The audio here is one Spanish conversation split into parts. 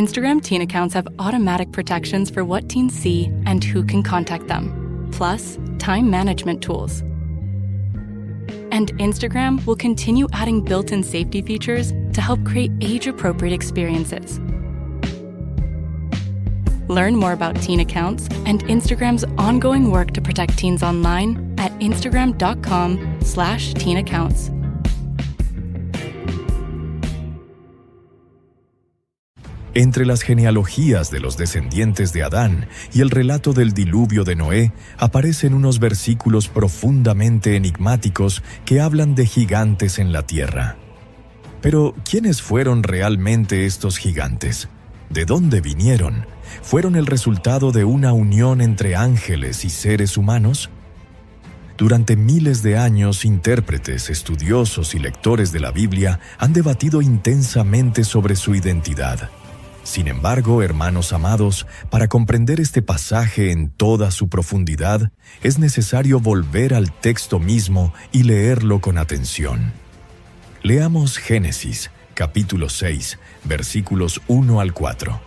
Instagram teen accounts have automatic protections for what teens see and who can contact them, plus time management tools. And Instagram will continue adding built-in safety features to help create age-appropriate experiences. Learn more about teen accounts and Instagram's ongoing work to protect teens online at instagram.com/teenaccounts. Entre las genealogías de los descendientes de Adán y el relato del diluvio de Noé, aparecen unos versículos profundamente enigmáticos que hablan de gigantes en la tierra. Pero, ¿quiénes fueron realmente estos gigantes? ¿De dónde vinieron? ¿Fueron el resultado de una unión entre ángeles y seres humanos? Durante miles de años, intérpretes, estudiosos y lectores de la Biblia han debatido intensamente sobre su identidad. Sin embargo, hermanos amados, para comprender este pasaje en toda su profundidad, es necesario volver al texto mismo y leerlo con atención. Leamos Génesis, capítulo 6, versículos 1 al 4.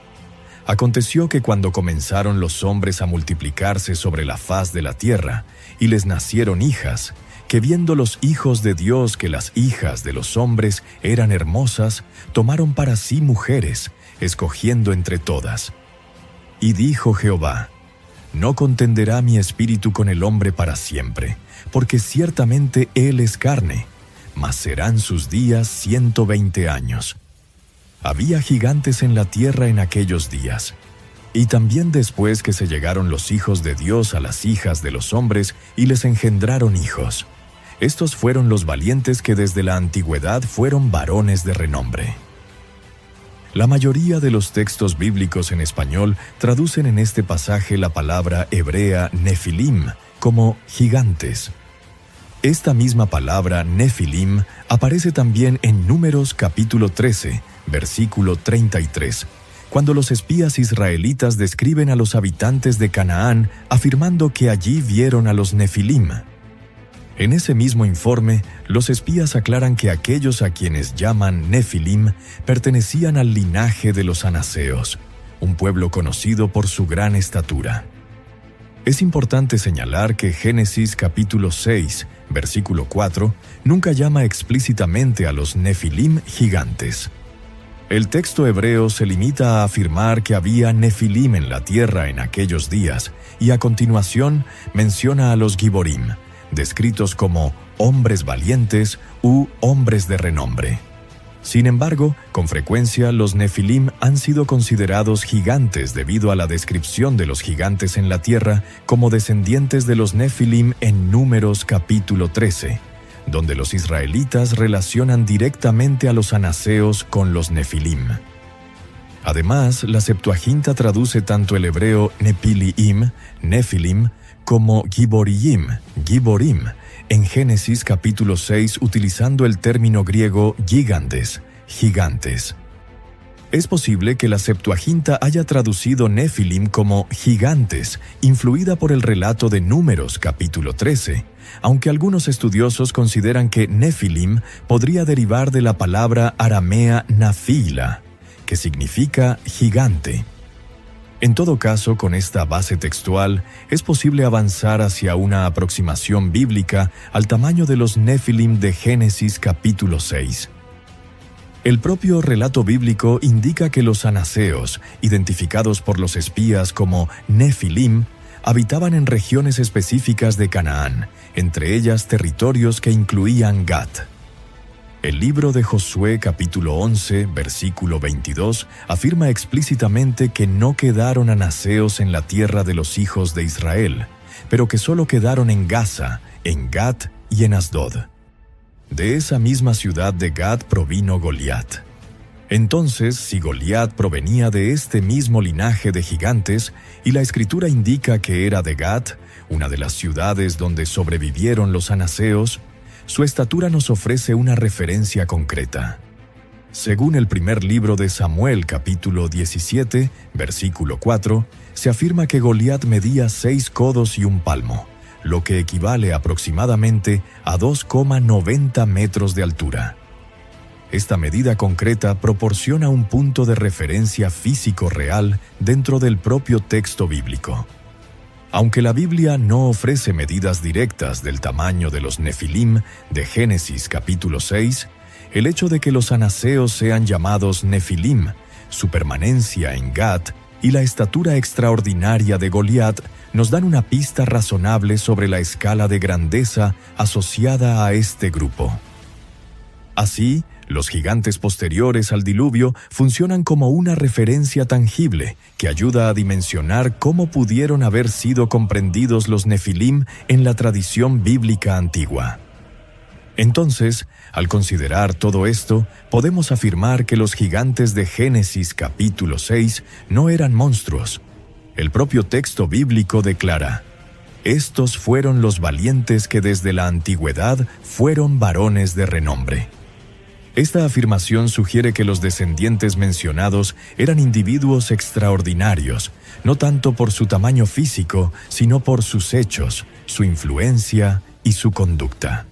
Aconteció que cuando comenzaron los hombres a multiplicarse sobre la faz de la tierra, y les nacieron hijas, que viendo los hijos de Dios que las hijas de los hombres eran hermosas, tomaron para sí mujeres, escogiendo entre todas. Y dijo Jehová: No contenderá mi espíritu con el hombre para siempre, porque ciertamente él es carne, mas serán sus días 120 años. Había gigantes en la tierra en aquellos días. Y también después que se llegaron los hijos de Dios a las hijas de los hombres y les engendraron hijos. Estos fueron los valientes que desde la antigüedad fueron varones de renombre. La mayoría de los textos bíblicos en español traducen en este pasaje la palabra hebrea nefilim como gigantes. Esta misma palabra nefilim aparece también en Números capítulo 13, versículo 33, cuando los espías israelitas describen a los habitantes de Canaán afirmando que allí vieron a los nefilim. En ese mismo informe, los espías aclaran que aquellos a quienes llaman nefilim pertenecían al linaje de los anaseos, un pueblo conocido por su gran estatura. Es importante señalar que Génesis capítulo 6, versículo 4, nunca llama explícitamente a los nefilim gigantes. El texto hebreo se limita a afirmar que había nefilim en la tierra en aquellos días, y a continuación menciona a los giborim, descritos como hombres valientes u hombres de renombre. Sin embargo, con frecuencia los nefilim han sido considerados gigantes debido a la descripción de los gigantes en la tierra como descendientes de los nefilim en Números capítulo 13, donde los israelitas relacionan directamente a los anaseos con los nefilim. Además, la Septuaginta traduce tanto el hebreo nepiliim, nefilim, como giboriim, giborim, en Génesis capítulo 6 utilizando el término griego gigantes, gigantes. Es posible que la Septuaginta haya traducido nefilim como gigantes, influida por el relato de Números capítulo 13, aunque algunos estudiosos consideran que nefilim podría derivar de la palabra aramea nafila, que significa gigante. En todo caso, con esta base textual, es posible avanzar hacia una aproximación bíblica al tamaño de los nefilim de Génesis capítulo 6. El propio relato bíblico indica que los anaseos, identificados por los espías como nefilim, habitaban en regiones específicas de Canaán, entre ellas territorios que incluían Gat. El libro de Josué capítulo 11, versículo 22, afirma explícitamente que no quedaron anaseos en la tierra de los hijos de Israel, pero que solo quedaron en Gaza, en Gat y en Asdod. De esa misma ciudad de Gat provino Goliat. Entonces, si Goliat provenía de este mismo linaje de gigantes, y la Escritura indica que era de Gat, una de las ciudades donde sobrevivieron los anaseos, su estatura nos ofrece una referencia concreta. Según el primer libro de Samuel, capítulo 17, versículo 4, se afirma que Goliat medía 6 codos y un palmo, lo que equivale aproximadamente a 2,90 metros de altura. esta medida concreta proporciona un punto de referencia físico real dentro del propio texto bíblico. Aunque la Biblia no ofrece medidas directas del tamaño de los Nefilim de Génesis capítulo 6, el hecho de que los anaseos sean llamados Nefilim, su permanencia en Gat y la estatura extraordinaria de Goliat nos dan una pista razonable sobre la escala de grandeza asociada a este grupo. Así, los gigantes posteriores al diluvio funcionan como una referencia tangible que ayuda a dimensionar cómo pudieron haber sido comprendidos los Nefilim en la tradición bíblica antigua. Entonces, al considerar todo esto, podemos afirmar que los gigantes de Génesis capítulo 6 no eran monstruos. El propio texto bíblico declara: «Estos fueron los valientes que desde la antigüedad fueron varones de renombre». Esta afirmación sugiere que los descendientes mencionados eran individuos extraordinarios, no tanto por su tamaño físico, sino por sus hechos, su influencia y su conducta.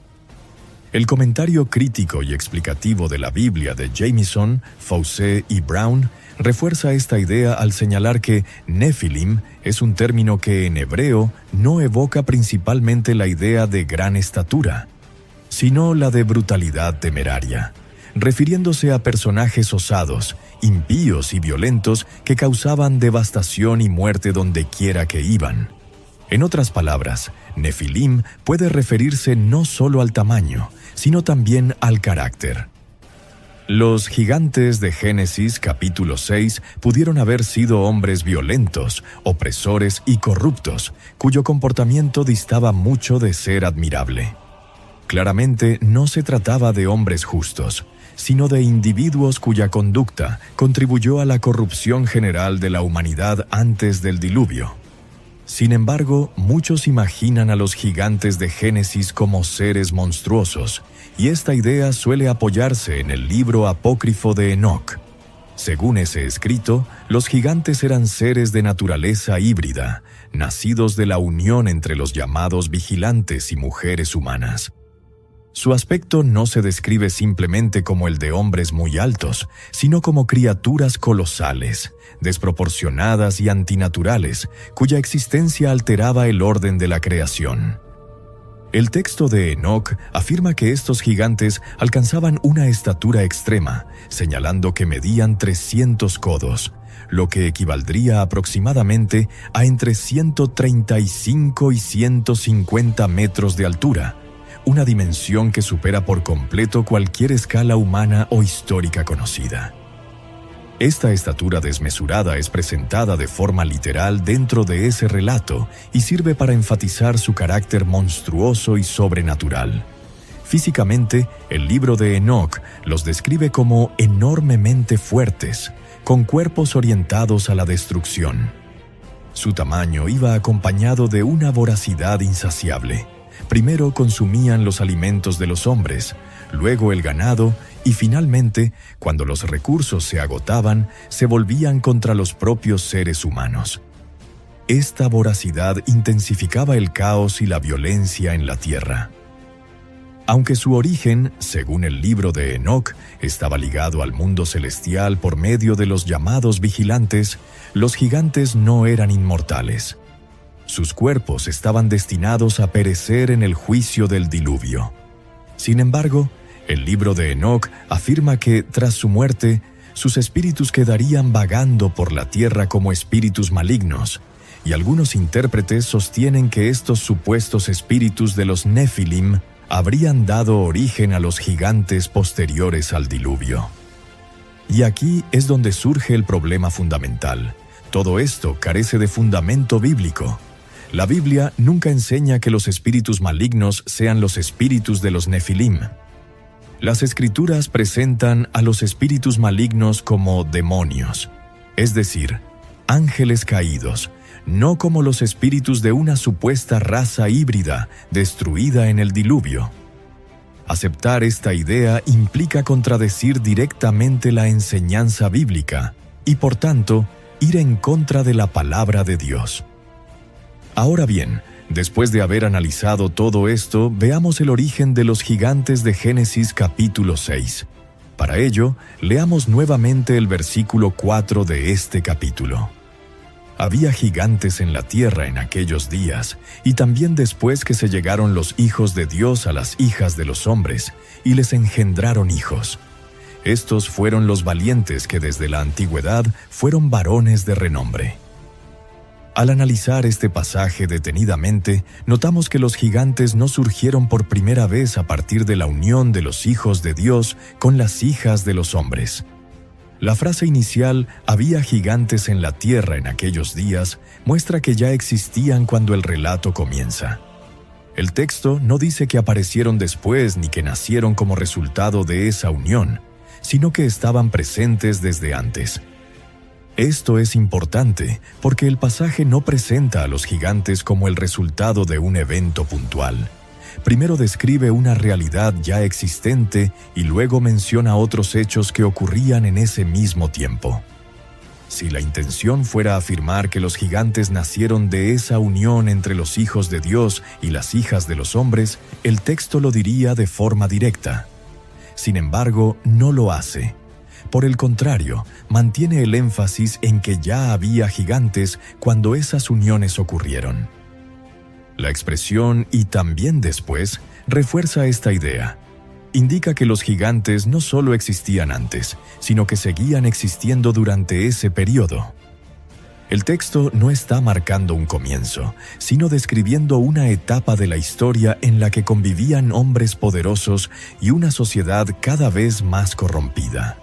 El comentario crítico y explicativo de la Biblia de Jamieson, Faucet y Brown refuerza esta idea al señalar que Nefilim es un término que en hebreo no evoca principalmente la idea de gran estatura, sino la de brutalidad temeraria, refiriéndose a personajes osados, impíos y violentos que causaban devastación y muerte donde quiera que iban. En otras palabras, Nefilim puede referirse no solo al tamaño, sino también al carácter. Los gigantes de Génesis capítulo 6 pudieron haber sido hombres violentos, opresores y corruptos, cuyo comportamiento distaba mucho de ser admirable. Claramente no se trataba de hombres justos, sino de individuos cuya conducta contribuyó a la corrupción general de la humanidad antes del diluvio. Sin embargo, muchos imaginan a los gigantes de Génesis como seres monstruosos, y esta idea suele apoyarse en el libro apócrifo de Enoc. Según ese escrito, los gigantes eran seres de naturaleza híbrida, nacidos de la unión entre los llamados vigilantes y mujeres humanas. Su aspecto no se describe simplemente como el de hombres muy altos, sino como criaturas colosales, desproporcionadas y antinaturales, cuya existencia alteraba el orden de la creación. El texto de Enoc afirma que estos gigantes alcanzaban una estatura extrema, señalando que medían 300 codos, lo que equivaldría aproximadamente a entre 135 y 150 metros de altura, una dimensión que supera por completo cualquier escala humana o histórica conocida. Esta estatura desmesurada es presentada de forma literal dentro de ese relato y sirve para enfatizar su carácter monstruoso y sobrenatural. Físicamente, el libro de Enoc los describe como enormemente fuertes, con cuerpos orientados a la destrucción. Su tamaño iba acompañado de una voracidad insaciable. Primero consumían los alimentos de los hombres, luego el ganado y finalmente, cuando los recursos se agotaban, se volvían contra los propios seres humanos. Esta voracidad intensificaba el caos y la violencia en la tierra. Aunque su origen, según el libro de Enoc, estaba ligado al mundo celestial por medio de los llamados vigilantes, los gigantes no eran inmortales. Sus cuerpos estaban destinados a perecer en el juicio del diluvio. Sin embargo, el libro de Enoc afirma que, tras su muerte, sus espíritus quedarían vagando por la tierra como espíritus malignos, y algunos intérpretes sostienen que estos supuestos espíritus de los Nefilim habrían dado origen a los gigantes posteriores al diluvio. Y aquí es donde surge el problema fundamental. Todo esto carece de fundamento bíblico. La Biblia nunca enseña que los espíritus malignos sean los espíritus de los Nefilim. Las Escrituras presentan a los espíritus malignos como demonios, es decir, ángeles caídos, no como los espíritus de una supuesta raza híbrida destruida en el diluvio. Aceptar esta idea implica contradecir directamente la enseñanza bíblica y, por tanto, ir en contra de la palabra de Dios. Ahora bien, después de haber analizado todo esto, veamos el origen de los gigantes de Génesis capítulo 6. Para ello, leamos nuevamente el versículo 4 de este capítulo. Había gigantes en la tierra en aquellos días, y también después que se llegaron los hijos de Dios a las hijas de los hombres, y les engendraron hijos. Estos fueron los valientes que desde la antigüedad fueron varones de renombre. Al analizar este pasaje detenidamente, notamos que los gigantes no surgieron por primera vez a partir de la unión de los hijos de Dios con las hijas de los hombres. La frase inicial, había gigantes en la tierra en aquellos días, muestra que ya existían cuando el relato comienza. El texto no dice que aparecieron después ni que nacieron como resultado de esa unión, sino que estaban presentes desde antes. Esto es importante porque el pasaje no presenta a los gigantes como el resultado de un evento puntual. Primero describe una realidad ya existente y luego menciona otros hechos que ocurrían en ese mismo tiempo. Si la intención fuera afirmar que los gigantes nacieron de esa unión entre los hijos de Dios y las hijas de los hombres, el texto lo diría de forma directa. Sin embargo, no lo hace. Por el contrario, mantiene el énfasis en que ya había gigantes cuando esas uniones ocurrieron. La expresión «y también después» refuerza esta idea. Indica que los gigantes no solo existían antes, sino que seguían existiendo durante ese periodo. El texto no está marcando un comienzo, sino describiendo una etapa de la historia en la que convivían hombres poderosos y una sociedad cada vez más corrompida.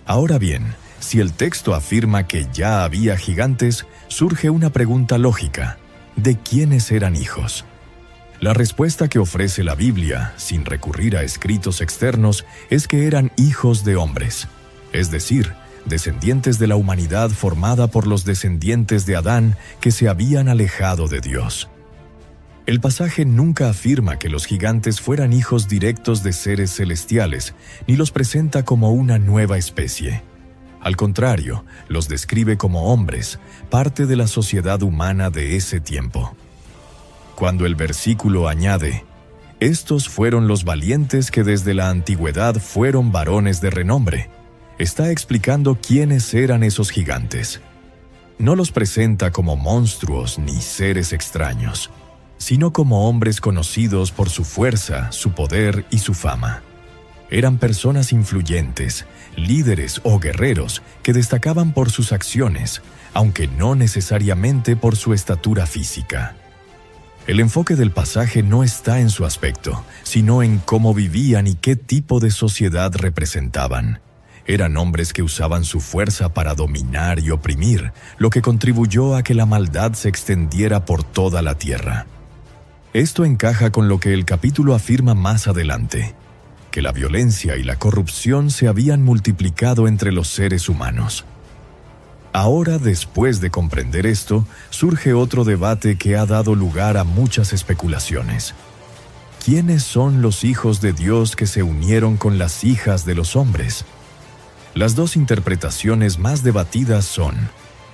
Ahora bien, si el texto afirma que ya había gigantes, surge una pregunta lógica: ¿de quiénes eran hijos? La respuesta que ofrece la Biblia, sin recurrir a escritos externos, es que eran hijos de hombres, es decir, descendientes de la humanidad formada por los descendientes de Adán que se habían alejado de Dios. El pasaje nunca afirma que los gigantes fueran hijos directos de seres celestiales, ni los presenta como una nueva especie. Al contrario, los describe como hombres, parte de la sociedad humana de ese tiempo. Cuando el versículo añade, «Estos fueron los valientes que desde la antigüedad fueron varones de renombre», está explicando quiénes eran esos gigantes. No los presenta como monstruos ni seres extraños, sino como hombres conocidos por su fuerza, su poder y su fama. Eran personas influyentes, líderes o guerreros que destacaban por sus acciones, aunque no necesariamente por su estatura física. El enfoque del pasaje no está en su aspecto, sino en cómo vivían y qué tipo de sociedad representaban. Eran hombres que usaban su fuerza para dominar y oprimir, lo que contribuyó a que la maldad se extendiera por toda la tierra. Esto encaja con lo que el capítulo afirma más adelante, que la violencia y la corrupción se habían multiplicado entre los seres humanos. Ahora, después de comprender esto, surge otro debate que ha dado lugar a muchas especulaciones. ¿Quiénes son los hijos de Dios que se unieron con las hijas de los hombres? Las dos interpretaciones más debatidas son: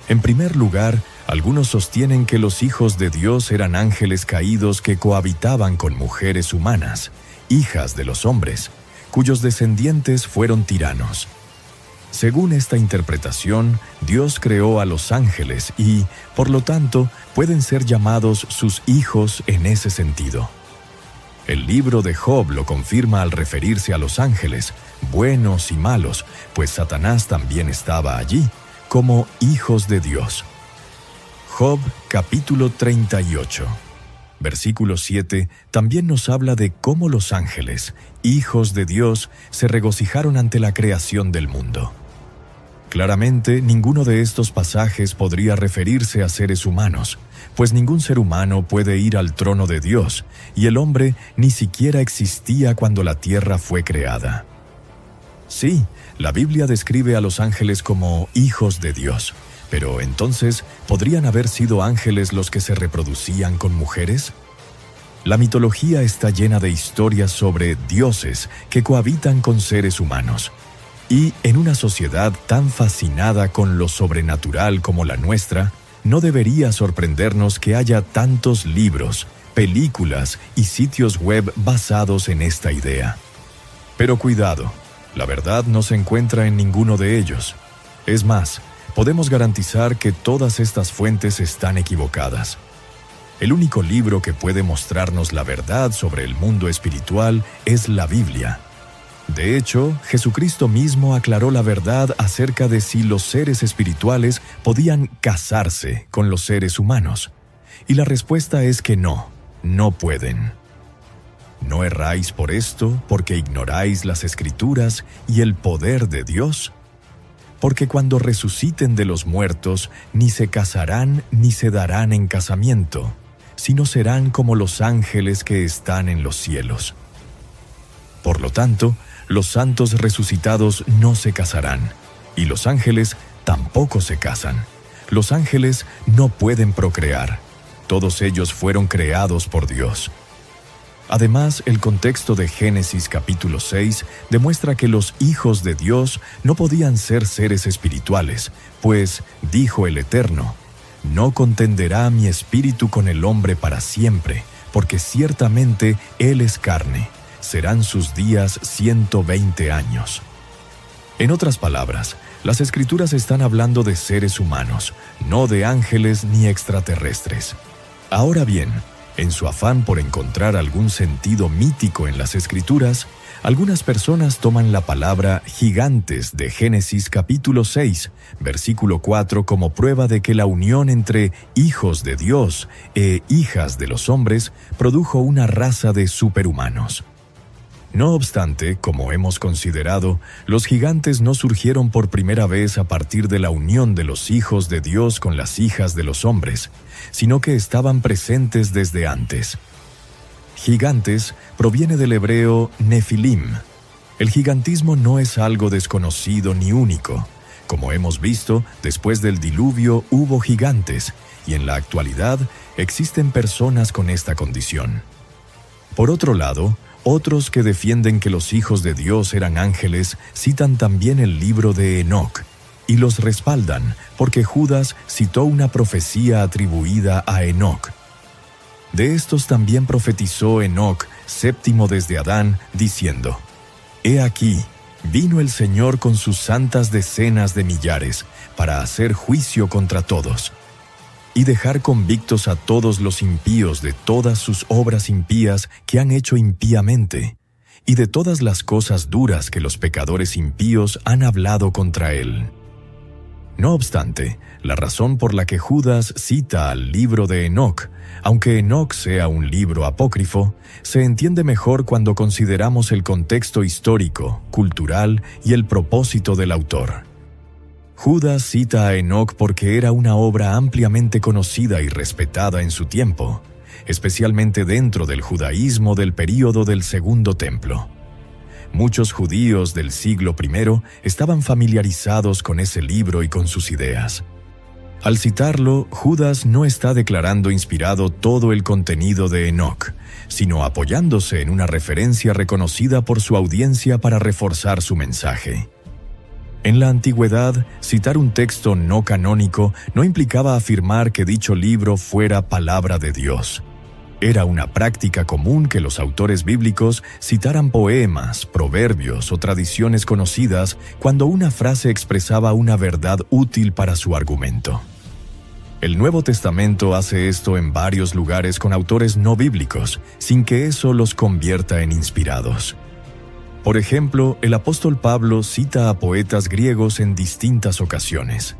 en primer lugar, algunos sostienen que los hijos de Dios eran ángeles caídos que cohabitaban con mujeres humanas, hijas de los hombres, cuyos descendientes fueron tiranos. Según esta interpretación, Dios creó a los ángeles y, por lo tanto, pueden ser llamados sus hijos en ese sentido. El libro de Job lo confirma al referirse a los ángeles, buenos y malos, pues Satanás también estaba allí, como hijos de Dios. Job capítulo 38, versículo 7, también nos habla de cómo los ángeles, hijos de Dios, se regocijaron ante la creación del mundo. Claramente, ninguno de estos pasajes podría referirse a seres humanos, pues ningún ser humano puede ir al trono de Dios, y el hombre ni siquiera existía cuando la tierra fue creada. Sí, la Biblia describe a los ángeles como hijos de Dios, pero entonces, ¿podrían haber sido ángeles los que se reproducían con mujeres? La mitología está llena de historias sobre dioses que cohabitan con seres humanos. Y en una sociedad tan fascinada con lo sobrenatural como la nuestra, no debería sorprendernos que haya tantos libros, películas y sitios web basados en esta idea. Pero cuidado, La verdad no se encuentra en ninguno de ellos. Es más, podemos garantizar que todas estas fuentes están equivocadas. El único libro que puede mostrarnos la verdad sobre el mundo espiritual es la Biblia. De hecho, Jesucristo mismo aclaró la verdad acerca de si los seres espirituales podían casarse con los seres humanos. Y la respuesta es que no pueden. ¿No erráis por esto, porque ignoráis las Escrituras y el poder de Dios? Porque cuando resuciten de los muertos, ni se casarán ni se darán en casamiento, sino serán como los ángeles que están en los cielos. Por lo tanto, los santos resucitados no se casarán, y los ángeles tampoco se casan. Los ángeles no pueden procrear. Todos ellos fueron creados por Dios. Además, el contexto de Génesis capítulo 6 demuestra que los hijos de Dios no podían ser seres espirituales, pues, dijo el Eterno, «No contenderá mi espíritu con el hombre para siempre, porque ciertamente él es carne. Serán sus días 120 años». En otras palabras, las Escrituras están hablando de seres humanos, no de ángeles ni extraterrestres. Ahora bien, en su afán por encontrar algún sentido mítico en las Escrituras, algunas personas toman la palabra gigantes de Génesis capítulo 6, versículo 4 como prueba de que la unión entre hijos de Dios e hijas de los hombres produjo una raza de superhumanos. No obstante, como hemos considerado, los gigantes no surgieron por primera vez a partir de la unión de los hijos de Dios con las hijas de los hombres, sino que estaban presentes desde antes. Gigantes proviene del hebreo nefilim. El gigantismo no es algo desconocido ni único. Como hemos visto, después del diluvio hubo gigantes, y en la actualidad existen personas con esta condición. Por otro lado, otros que defienden que los hijos de Dios eran ángeles citan también el libro de Enoc, y los respaldan porque Judas citó una profecía atribuida a Enoc. De estos también profetizó Enoc, séptimo desde Adán, diciendo: «He aquí, vino el Señor con sus santas decenas de millares, para hacer juicio contra todos, y dejar convictos a todos los impíos de todas sus obras impías que han hecho impíamente, y de todas las cosas duras que los pecadores impíos han hablado contra él». No obstante, la razón por la que Judas cita al libro de Enoc, aunque Enoc sea un libro apócrifo, se entiende mejor cuando consideramos el contexto histórico, cultural y el propósito del autor. Judas cita a Enoc porque era una obra ampliamente conocida y respetada en su tiempo, especialmente dentro del judaísmo del período del Segundo Templo. Muchos judíos del siglo I estaban familiarizados con ese libro y con sus ideas. Al citarlo, Judas no está declarando inspirado todo el contenido de Enoc, sino apoyándose en una referencia reconocida por su audiencia para reforzar su mensaje. En la antigüedad, citar un texto no canónico no implicaba afirmar que dicho libro fuera palabra de Dios. Era una práctica común que los autores bíblicos citaran poemas, proverbios o tradiciones conocidas cuando una frase expresaba una verdad útil para su argumento. El Nuevo Testamento hace esto en varios lugares con autores no bíblicos, sin que eso los convierta en inspirados. Por ejemplo, el apóstol Pablo cita a poetas griegos en distintas ocasiones.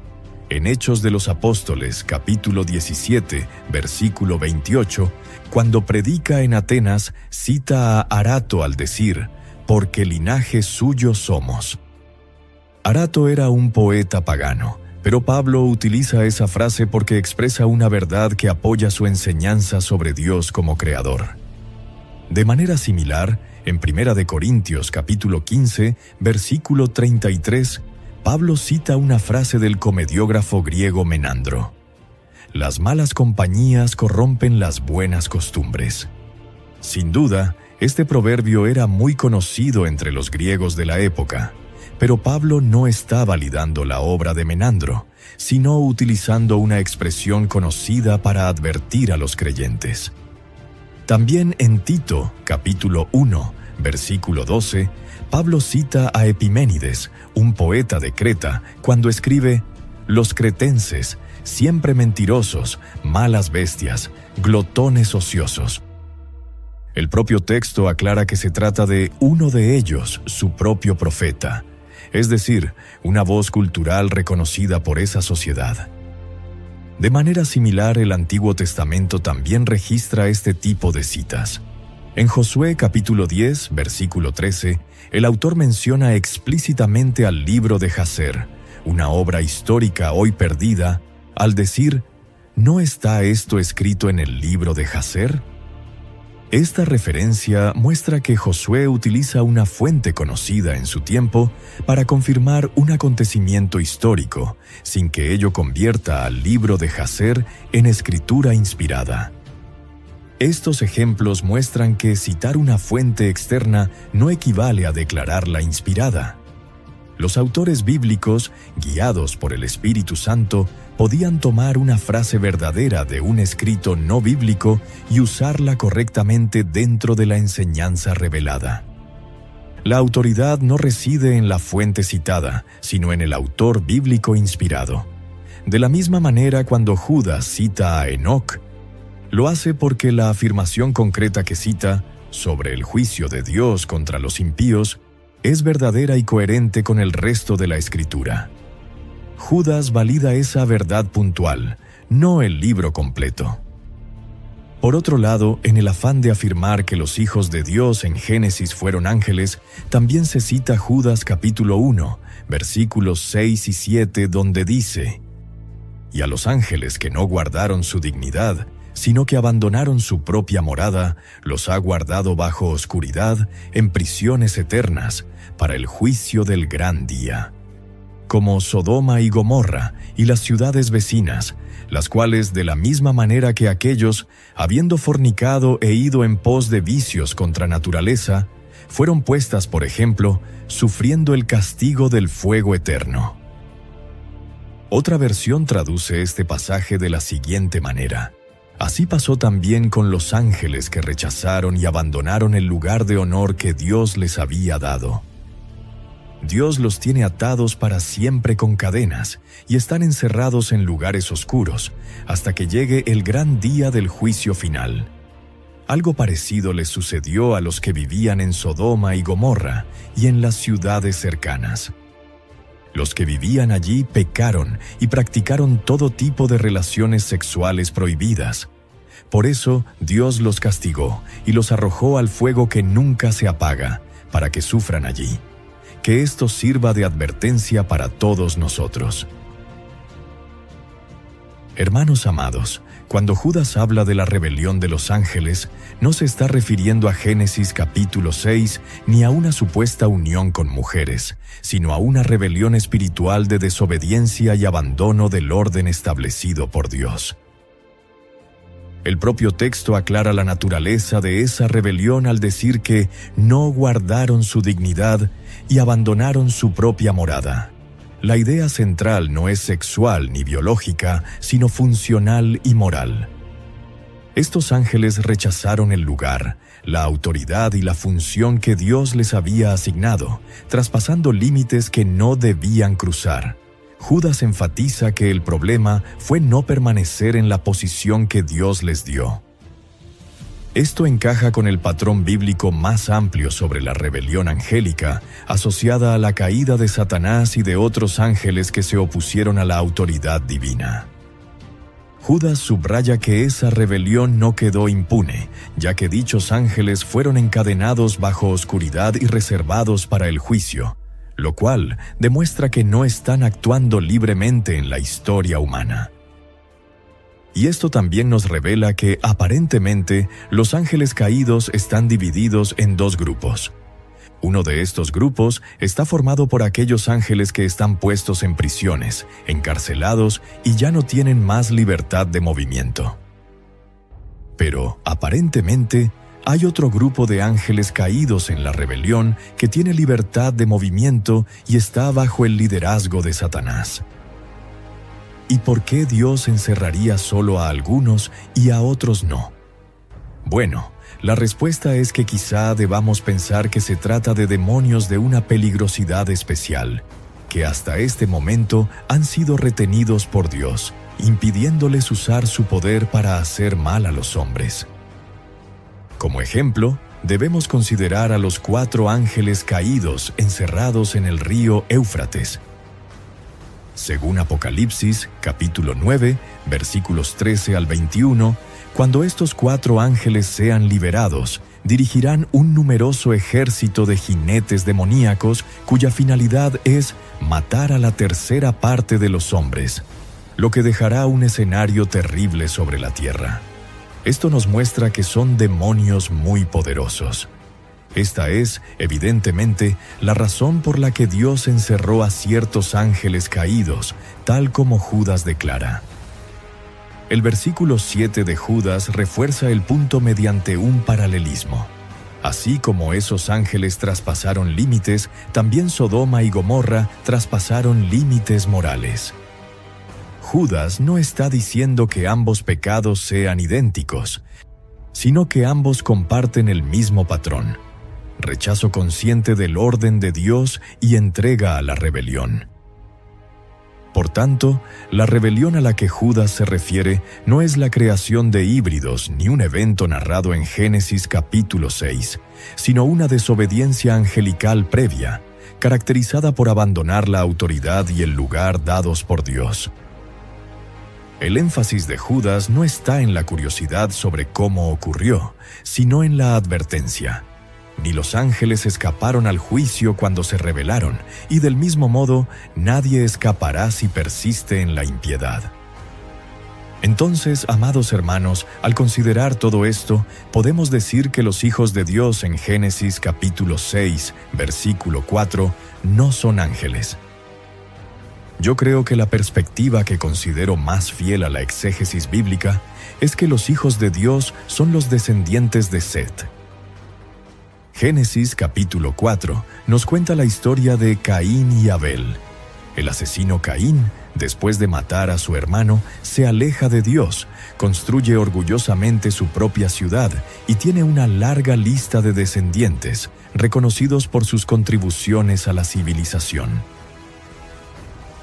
En Hechos de los Apóstoles, capítulo 17, versículo 28, cuando predica en Atenas, cita a Arato al decir: «Porque linaje suyo somos». Arato era un poeta pagano, pero Pablo utiliza esa frase porque expresa una verdad que apoya su enseñanza sobre Dios como creador. De manera similar, en 1 Corintios capítulo 15, versículo 33, Pablo cita una frase del comediógrafo griego Menandro: «Las malas compañías corrompen las buenas costumbres». Sin duda, este proverbio era muy conocido entre los griegos de la época, pero Pablo no está validando la obra de Menandro, sino utilizando una expresión conocida para advertir a los creyentes. También en Tito, capítulo 1, versículo 12, Pablo cita a Epiménides, un poeta de Creta, cuando escribe: «Los cretenses, siempre mentirosos, malas bestias, glotones ociosos». El propio texto aclara que se trata de uno de ellos, su propio profeta, es decir, una voz cultural reconocida por esa sociedad. De manera similar, el Antiguo Testamento también registra este tipo de citas. En Josué capítulo 10, versículo 13, el autor menciona explícitamente al libro de Jaser, una obra histórica hoy perdida, al decir: ¿no está esto escrito en el libro de Jaser? Esta referencia muestra que Josué utiliza una fuente conocida en su tiempo para confirmar un acontecimiento histórico, sin que ello convierta al libro de Jaser en escritura inspirada. Estos ejemplos muestran que citar una fuente externa no equivale a declararla inspirada. Los autores bíblicos, guiados por el Espíritu Santo, podían tomar una frase verdadera de un escrito no bíblico y usarla correctamente dentro de la enseñanza revelada. La autoridad no reside en la fuente citada, sino en el autor bíblico inspirado. De la misma manera, cuando Judas cita a Enoc, lo hace porque la afirmación concreta que cita sobre el juicio de Dios contra los impíos es verdadera y coherente con el resto de la Escritura. Judas valida esa verdad puntual, no el libro completo. Por otro lado, en el afán de afirmar que los hijos de Dios en Génesis fueron ángeles, también se cita Judas capítulo 1, versículos 6 y 7, donde dice: «Y a los ángeles que no guardaron su dignidad, sino que abandonaron su propia morada, los ha guardado bajo oscuridad, en prisiones eternas, para el juicio del gran día. Como Sodoma y Gomorra y las ciudades vecinas, las cuales de la misma manera que aquellos, habiendo fornicado e ido en pos de vicios contra naturaleza, fueron puestas, por ejemplo, sufriendo el castigo del fuego eterno». Otra versión traduce este pasaje de la siguiente manera: «Así pasó también con los ángeles que rechazaron y abandonaron el lugar de honor que Dios les había dado. Dios los tiene atados para siempre con cadenas y están encerrados en lugares oscuros hasta que llegue el gran día del juicio final. Algo parecido les sucedió a los que vivían en Sodoma y Gomorra y en las ciudades cercanas. Los que vivían allí pecaron y practicaron todo tipo de relaciones sexuales prohibidas. Por eso Dios los castigó y los arrojó al fuego que nunca se apaga, para que sufran allí. Que esto sirva de advertencia para todos nosotros». Hermanos amados, cuando Judas habla de la rebelión de los ángeles, no se está refiriendo a Génesis capítulo 6 ni a una supuesta unión con mujeres, sino a una rebelión espiritual de desobediencia y abandono del orden establecido por Dios. El propio texto aclara la naturaleza de esa rebelión al decir que no guardaron su dignidad y abandonaron su propia morada. La idea central no es sexual ni biológica, sino funcional y moral. Estos ángeles rechazaron el lugar, la autoridad y la función que Dios les había asignado, traspasando límites que no debían cruzar. Judas enfatiza que el problema fue no permanecer en la posición que Dios les dio. Esto encaja con el patrón bíblico más amplio sobre la rebelión angélica, asociada a la caída de Satanás y de otros ángeles que se opusieron a la autoridad divina. Judas subraya que esa rebelión no quedó impune, ya que dichos ángeles fueron encadenados bajo oscuridad y reservados para el juicio, lo cual demuestra que no están actuando libremente en la historia humana. Y esto también nos revela que, aparentemente, los ángeles caídos están divididos en dos grupos. Uno de estos grupos está formado por aquellos ángeles que están puestos en prisiones, encarcelados y ya no tienen más libertad de movimiento. Pero, aparentemente, hay otro grupo de ángeles caídos en la rebelión que tiene libertad de movimiento y está bajo el liderazgo de Satanás. ¿Y por qué Dios encerraría solo a algunos y a otros no? Bueno, La respuesta es que quizá debamos pensar que se trata de demonios de una peligrosidad especial, que hasta este momento han sido retenidos por Dios, impidiéndoles usar su poder para hacer mal a los hombres. Como ejemplo, debemos considerar a los 4 ángeles caídos encerrados en el río Éufrates. Según Apocalipsis, capítulo 9, versículos 13 al 21, cuando estos 4 ángeles sean liberados, dirigirán un numeroso ejército de jinetes demoníacos cuya finalidad es matar a la tercera parte de los hombres, lo que dejará un escenario terrible sobre la tierra. Esto nos muestra que son demonios muy poderosos. Esta es, evidentemente, la razón por la que Dios encerró a ciertos ángeles caídos, tal como Judas declara. El versículo 7 de Judas refuerza el punto mediante un paralelismo. Así como esos ángeles traspasaron límites, también Sodoma y Gomorra traspasaron límites morales. Judas no está diciendo que ambos pecados sean idénticos, sino que ambos comparten el mismo patrón: rechazo consciente del orden de Dios y entrega a la rebelión. Por tanto, la rebelión a la que Judas se refiere no es la creación de híbridos ni un evento narrado en Génesis capítulo 6, sino una desobediencia angelical previa, caracterizada por abandonar la autoridad y el lugar dados por Dios. El énfasis de Judas no está en la curiosidad sobre cómo ocurrió, sino en la advertencia. Ni los ángeles escaparon al juicio cuando se rebelaron, y del mismo modo, nadie escapará si persiste en la impiedad. Entonces, amados hermanos, al considerar todo esto, podemos decir que los hijos de Dios en Génesis capítulo 6, versículo 4, no son ángeles. Yo creo que la perspectiva que considero más fiel a la exégesis bíblica es que los hijos de Dios son los descendientes de Set. Génesis capítulo 4 nos cuenta la historia de Caín y Abel. El asesino Caín, después de matar a su hermano, se aleja de Dios, construye orgullosamente su propia ciudad y tiene una larga lista de descendientes, reconocidos por sus contribuciones a la civilización.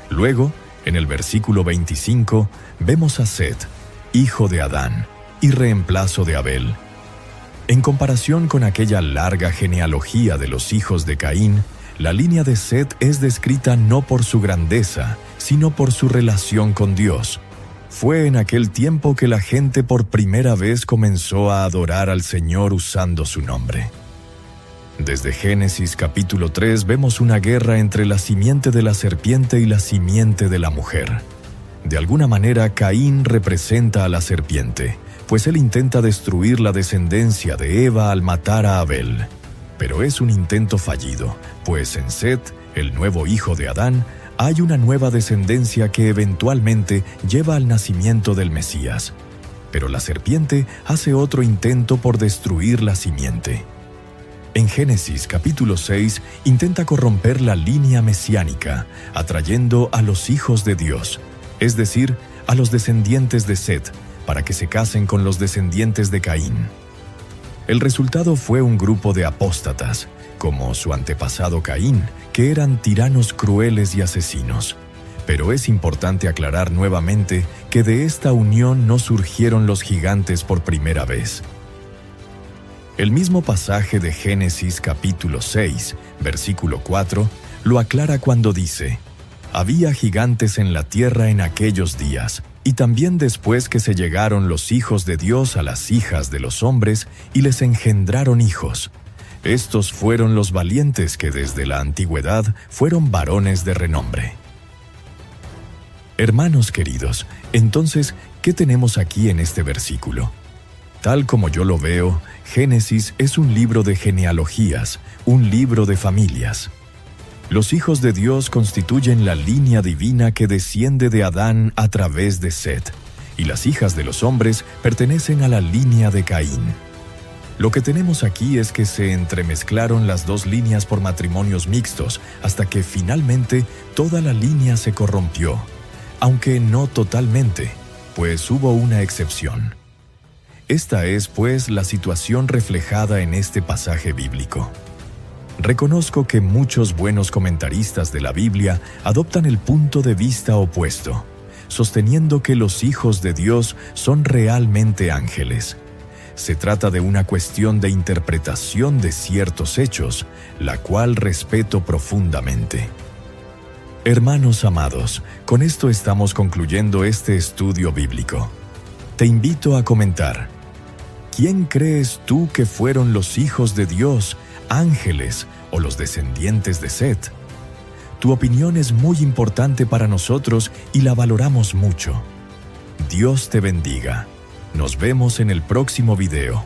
Luego, en el versículo 25, vemos a Set, hijo de Adán y reemplazo de Abel. En comparación con aquella larga genealogía de los hijos de Caín, la línea de Set es descrita no por su grandeza, sino por su relación con Dios. Fue en aquel tiempo que la gente por primera vez comenzó a adorar al Señor usando su nombre. Desde Génesis capítulo 3 vemos una guerra entre la simiente de la serpiente y la simiente de la mujer. De alguna manera, Caín representa a la serpiente, pues él intenta destruir la descendencia de Eva al matar a Abel. Pero es un intento fallido, pues en Set, el nuevo hijo de Adán, hay una nueva descendencia que eventualmente lleva al nacimiento del Mesías. Pero la serpiente hace otro intento por destruir la simiente. En Génesis capítulo 6 intenta corromper la línea mesiánica, atrayendo a los hijos de Dios, es decir, a los descendientes de Set, para que se casen con los descendientes de Caín. El resultado fue un grupo de apóstatas, como su antepasado Caín, que eran tiranos crueles y asesinos. Pero es importante aclarar nuevamente que de esta unión no surgieron los gigantes por primera vez. El mismo pasaje de Génesis capítulo 6, versículo 4, lo aclara cuando dice: «Había gigantes en la tierra en aquellos días, y también después que se llegaron los hijos de Dios a las hijas de los hombres y les engendraron hijos. Estos fueron los valientes que desde la antigüedad fueron varones de renombre». Hermanos queridos, entonces, ¿qué tenemos aquí en este versículo? Tal como yo lo veo, Génesis es un libro de genealogías, un libro de familias. Los hijos de Dios constituyen la línea divina que desciende de Adán a través de Set, y las hijas de los hombres pertenecen a la línea de Caín. Lo que tenemos aquí es que se entremezclaron las dos líneas por matrimonios mixtos, hasta que finalmente toda la línea se corrompió, aunque no totalmente, pues hubo una excepción. Esta es, pues, la situación reflejada en este pasaje bíblico. Reconozco que muchos buenos comentaristas de la Biblia adoptan el punto de vista opuesto, sosteniendo que los hijos de Dios son realmente ángeles. Se trata de una cuestión de interpretación de ciertos hechos, la cual respeto profundamente. Hermanos amados, con esto estamos concluyendo este estudio bíblico. Te invito a comentar: ¿quién crees tú que fueron los hijos de Dios, ángeles o los descendientes de Set? Tu opinión es muy importante para nosotros y la valoramos mucho. Dios te bendiga. Nos vemos en el próximo video.